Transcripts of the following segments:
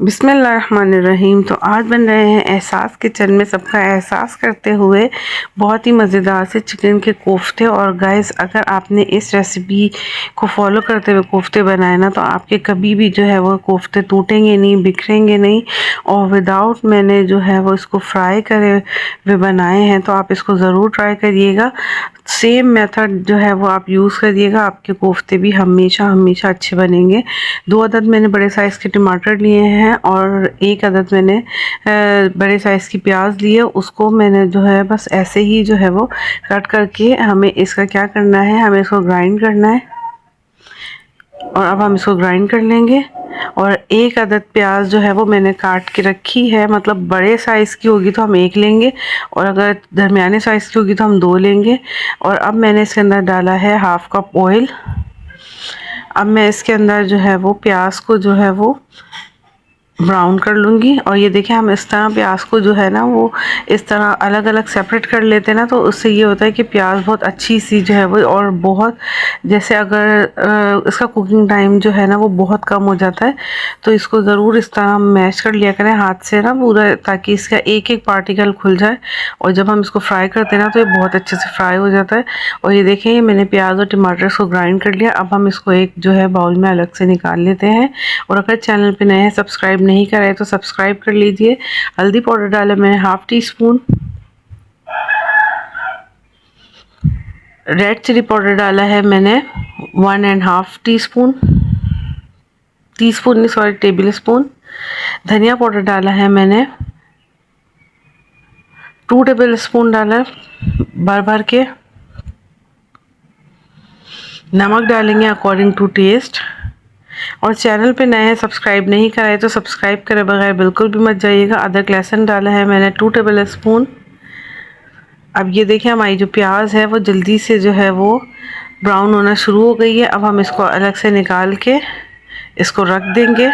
बिस्मिल्लाहिर्रहमानिर्रहीम। तो आज बन रहे हैं एहसास किचन में सबका एहसास करते हुए बहुत ही मज़ेदार से चिकन के कोफ्ते। और गाइस, अगर आपने इस रेसिपी को फॉलो करते हुए कोफ्ते बनाए ना, तो आपके कभी भी जो है वो कोफ्ते टूटेंगे नहीं, बिखरेंगे नहीं। और विदाउट मैंने जो है वो इसको फ्राई करे हुए बनाए हैं, तो आप इसको ज़रूर ट्राई करिएगा। सेम मेथड जो है वो आप यूज़ करिएगा, आपके कोफ्ते भी हमेशा हमेशा अच्छे बनेंगे। 2 अदद मैंने बड़े साइज़ के टमाटर लिए हैं और 1 अदद मैंने बड़े साइज़ की प्याज ली है। उसको मैंने जो है बस ऐसे ही जो है वो कट करके, हमें इसका क्या करना है, हमें इसको ग्राइंड करना है। और अब हम इसको ग्राइंड कर लेंगे। और 1 अदद प्याज जो है वो मैंने काट के रखी है, मतलब बड़े साइज़ की होगी तो हम 1 लेंगे, और अगर दरमियाने साइज़ की होगी तो हम 2 लेंगे। और अब मैंने इसके अंदर डाला है 1/2 कप ऑयल। अब मैं इसके अंदर जो है वो प्याज को जो है वो ब्राउन कर लूँगी। और ये देखिए, हम इस तरह प्याज को जो है ना वो इस तरह अलग अलग सेपरेट कर लेते हैं ना, तो उससे ये होता है कि प्याज बहुत अच्छी सी जो है वो, और बहुत जैसे अगर इसका कुकिंग टाइम जो है ना वो बहुत कम हो जाता है। तो इसको ज़रूर इस तरह मैश कर लिया करें हाथ से ना पूरा, ताकि इसका एक एक पार्टिकल खुल जाए। और जब हम इसको फ्राई करते हैं ना तो ये बहुत अच्छे से फ्राई हो जाता है। और ये देखें, मैंने प्याज और टमाटर को ग्राइंड कर लिया। अब हम इसको एक जो है बाउल में अलग से निकाल लेते हैं। और अगर चैनल पे नए हैं, सब्सक्राइब नहीं कराए तो सब्सक्राइब कर लीजिए। हल्दी पाउडर डाला मैंने 1/2 टीस्पून। रेड चिली पाउडर डाला है मैंने 1.5 टीस्पून, टीस्पून नहीं सॉरी, टेबल स्पून। धनिया पाउडर डाला है मैंने 2 टेबल स्पून डाला भर भर के। नमक डालेंगे अकॉर्डिंग टू टेस्ट। और चैनल पे नए हैं, सब्सक्राइब नहीं कराए तो सब्सक्राइब करे बगैर बिल्कुल भी मत जाइएगा। अदरक लहसुन डाला है मैंने 2 टेबल स्पून। अब ये देखिए, हमारी जो प्याज है वो जल्दी से जो है वो ब्राउन होना शुरू हो गई है। अब हम इसको अलग से निकाल के इसको रख देंगे।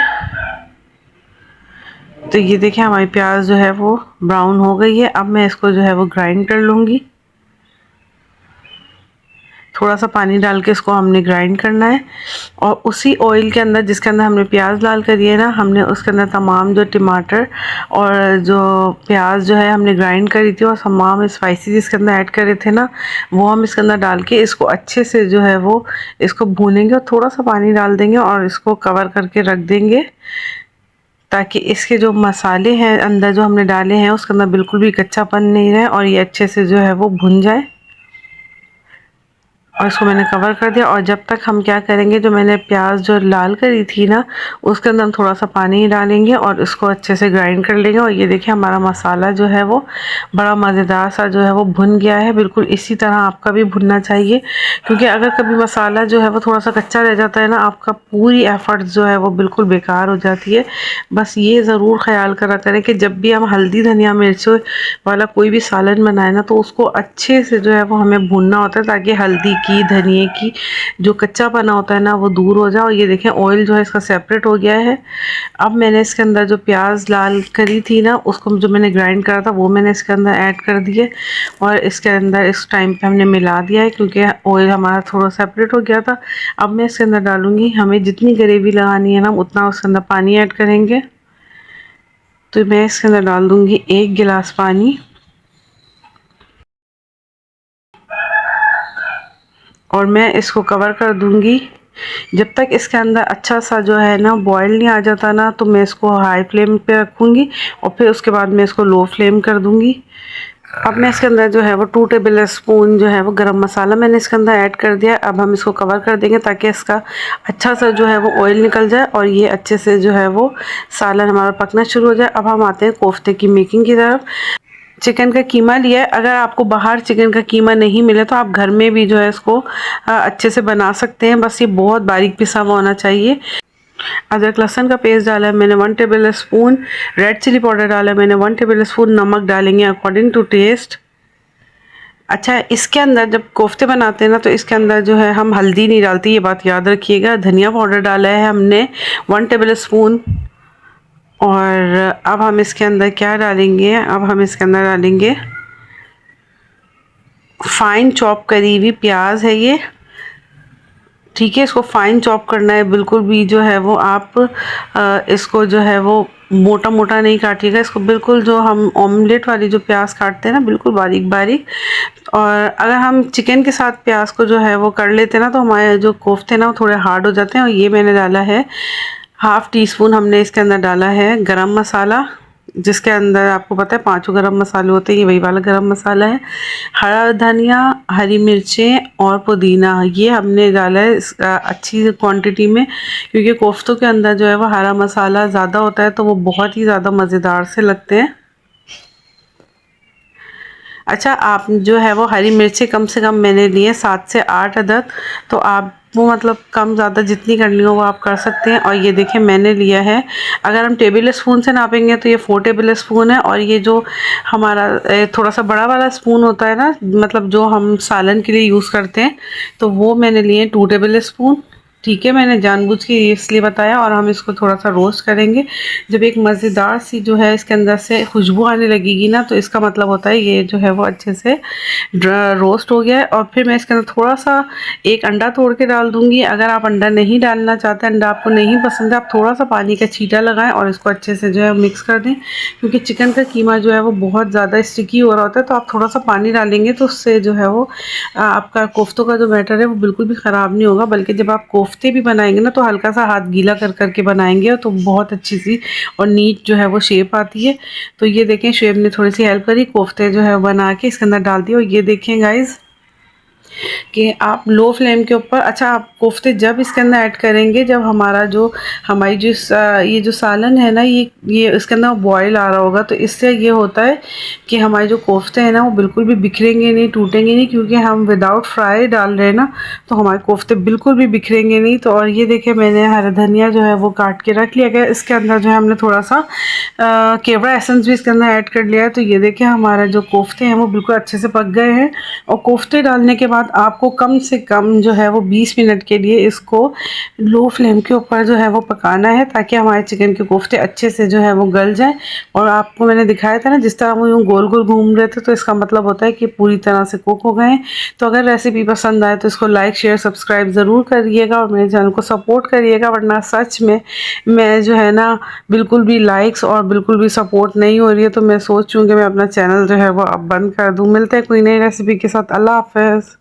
तो ये देखिए, हमारी प्याज जो है वो ब्राउन हो गई है। अब मैं इसको जो है वो ग्राइंड कर लूँगी। थोड़ा सा पानी डाल के इसको हमने ग्राइंड करना है। और उसी ऑयल के अंदर जिसके अंदर हमने प्याज लाल करी है ना, हमने उसके अंदर तमाम जो टमाटर और जो प्याज जो है हमने ग्राइंड करी थी, और तमाम स्पाइसी जिसके अंदर ऐड करे थे ना, वो हम इसके अंदर डाल के इसको अच्छे से जो है वो इसको भूनेंगे। और थोड़ा सा पानी डाल देंगे और इसको कवर करके रख देंगे, ताकि इसके जो मसाले हैं अंदर जो हमने डाले हैं उसके अंदर बिल्कुल भी कच्चापन नहीं रहे, और ये अच्छे से जो है वो भुन जाए। और इसको मैंने कवर कर दिया। और जब तक हम क्या करेंगे, जो मैंने प्याज जो लाल करी थी ना, उसके अंदर हम थोड़ा सा पानी डालेंगे और इसको अच्छे से ग्राइंड कर लेंगे। और ये देखिए, हमारा मसाला जो है वो बड़ा मज़ेदार सा जो है वो भुन गया है। बिल्कुल इसी तरह आपका भी भुनना चाहिए, क्योंकि अगर कभी मसाला जो है वो थोड़ा सा कच्चा रह जाता है ना, आपका पूरी एफर्ट्स जो है वो बिल्कुल बेकार हो जाती है। बस ये ज़रूर ख्याल करा करें कि जब भी हम हल्दी धनिया मिर्च वाला कोई भी सालन बनाए ना, तो उसको अच्छे से जो है वो हमें भूनना होता है, ताकि हल्दी की, धनिए की जो कच्चापना होता है ना वो दूर हो जाए। और ये देखें, ऑयल जो है इसका सेपरेट हो गया है। अब मैंने इसके अंदर जो प्याज लाल करी थी ना, उसको जो मैंने ग्राइंड करा था वो मैंने इसके अंदर ऐड कर दिए। और इसके अंदर इस टाइम पे हमने मिला दिया है, क्योंकि ऑयल हमारा थोड़ा सेपरेट हो गया था। अब मैं इसके अंदर डालूँगी, हमें जितनी ग्रेवी लगानी है ना उतना उसके अंदर पानी ऐड करेंगे। तो मैं इसके अंदर डाल दूँगी 1 गिलास पानी। और मैं इसको कवर कर दूंगी जब तक इसके अंदर अच्छा सा जो है ना बॉयल नहीं आ जाता ना। तो मैं इसको हाई फ्लेम पे रखूँगी और फिर उसके बाद मैं इसको लो फ्लेम कर दूंगी। अब मैं इसके अंदर जो है वो 2 टेबल स्पून जो है वो गरम मसाला मैंने इसके अंदर ऐड कर दिया। अब हम इसको कवर कर देंगे, ताकि इसका अच्छा सा जो है वो ऑयल निकल जाए और ये अच्छे से जो है वो सालन हमारा पकना शुरू हो जाए। अब हम आते हैं कोफ्ते की मेकिंग की तरफ। चिकन का कीमा लिया है। अगर आपको बाहर चिकन का कीमा नहीं मिले तो आप घर में भी जो है इसको अच्छे से बना सकते हैं। बस ये बहुत बारीक पिसा हुआ होना चाहिए। अदरक लहसुन का पेस्ट डाला है मैंने 1 tablespoon. Red chilli powder डाला है मैंने 1 टेबल स्पून। नमक डालेंगे अकॉर्डिंग टू टेस्ट। अच्छा, इसके अंदर जब कोफ्ते बनाते हैं ना, तो इसके अंदर जो है हम हल्दी नहीं डालते, ये बात याद रखिएगा। धनिया पाउडर डाला है हमने 1 टेबल स्पून। और अब हम इसके अंदर क्या डालेंगे, अब हम इसके अंदर डालेंगे फाइन चॉप करी हुई प्याज है ये। ठीक है। इसको फाइन चॉप करना है, बिल्कुल भी जो है वो आप इसको जो है वो मोटा मोटा नहीं काटिएगा इसको, बिल्कुल जो हम ऑमलेट वाली जो प्याज काटते हैं ना, बिल्कुल बारीक बारीक। और अगर हम चिकन के साथ प्याज को जो है वो कर लेते हैं ना, तो हमारे जो कोफ्ते ना वो थोड़े हार्ड हो जाते हैं। और ये मैंने डाला है हाफ़ टी स्पून, हमने इसके अंदर डाला है गरम मसाला, जिसके अंदर आपको पता है 5 गरम मसाले होते हैं, ये वही वाला गरम मसाला है। हरा धनिया, हरी मिर्चें और पुदीना ये हमने डाला है अच्छी क्वांटिटी में, क्योंकि कोफ्तों के अंदर जो है वो हरा मसाला ज़्यादा होता है तो वो बहुत ही ज़्यादा मज़ेदार से लगते हैं। अच्छा, आप जो है वो हरी मिर्चें कम से कम मैंने लिए 7 से 8 अदद, तो आप वो मतलब कम ज़्यादा जितनी करनी हो वो आप कर सकते हैं। और ये देखें मैंने लिया है, अगर हम टेबल स्पून से नापेंगे तो ये 4 टेबल स्पून है। और ये जो हमारा थोड़ा सा बड़ा वाला स्पून होता है ना, मतलब जो हम सालन के लिए यूज़ करते हैं, तो वो मैंने लिए 2 टेबल स्पून। ठीक है, मैंने जानबूझ के इसलिए बताया। और हम इसको थोड़ा सा रोस्ट करेंगे। जब एक मज़ेदार सी जो है इसके अंदर से खुशबू आने लगेगी ना, तो इसका मतलब होता है ये जो है वो अच्छे से रोस्ट हो गया है। और फिर मैं इसके अंदर थोड़ा सा एक अंडा तोड़ के डाल दूँगी। अगर आप अंडा नहीं डालना चाहते, अंडा आपको नहीं पसंद है, आप थोड़ा सा पानी का छींटा लगाएं और इसको अच्छे से जो है मिक्स कर दें, क्योंकि चिकन का कीमा जो है वो बहुत ज़्यादा स्टिकी हो रहा होता है। तो आप थोड़ा सा पानी डालेंगे तो उससे जो है वो आपका कोफ्तों का जो बैटर है वो बिल्कुल भी ख़राब नहीं होगा। बल्कि जब आप कोफ्ते भी बनाएंगे ना, तो हल्का सा हाथ गीला कर करके बनाएंगे तो बहुत अच्छी सी और नीट जो है वो शेप आती है। तो ये देखें, शेप ने थोड़ी सी हेल्प करी, कोफ्ते जो है बना के इसके अंदर डाल दिए। और ये देखें गाइस कि आप लो फ्लेम के ऊपर, अच्छा आप कोफ्ते जब इसके अंदर ऐड करेंगे जब हमारा जो हमारी जो ये जो सालन है ना, ये इसके अंदर बॉयल आ रहा होगा, तो इससे ये होता है कि हमारे जो कोफ्ते हैं ना वो बिल्कुल भी बिखरेंगे नहीं, टूटेंगे नहीं, क्योंकि हम विदाउट फ्राई डाल रहे हैं ना, तो हमारे कोफ्ते बिल्कुल भी बिखरेंगे नहीं। तो और ये देखिए मैंने हरा धनिया जो है वो काट के रख लिया गया। इसके अंदर जो है हमने थोड़ा सा केवड़ा एसेंस भी इसके अंदर ऐड कर लिया है। तो ये देखिए हमारा जो कोफ्ते हैं वो बिल्कुल अच्छे से पक गए हैं। और कोफ्ते डालने के बाद आपको कम से कम जो है वो 20 मिनट के लिए इसको लो फ्लेम के ऊपर जो है वो पकाना है, ताकि हमारे चिकन के कोफ्ते अच्छे से जो है वो गल जाए। और आपको मैंने दिखाया था ना, जिस तरह वो यूँ गोल गोल घूम रहे थे, तो इसका मतलब होता है कि पूरी तरह से कुक हो गए हैं। तो अगर रेसिपी पसंद आए तो इसको लाइक शेयर सब्सक्राइब ज़रूर करिएगा और मेरे चैनल को सपोर्ट करिएगा, वरना सच में मैं जो है ना बिल्कुल भी लाइक्स और बिल्कुल भी सपोर्ट नहीं हो रही है। तो मैं सोच रही हूँ कि मैं अपना चैनल जो है वो अब बंद कर दूँ। मिलते हैं कोई नई रेसिपी के साथ। अल्लाह हाफ़िज़।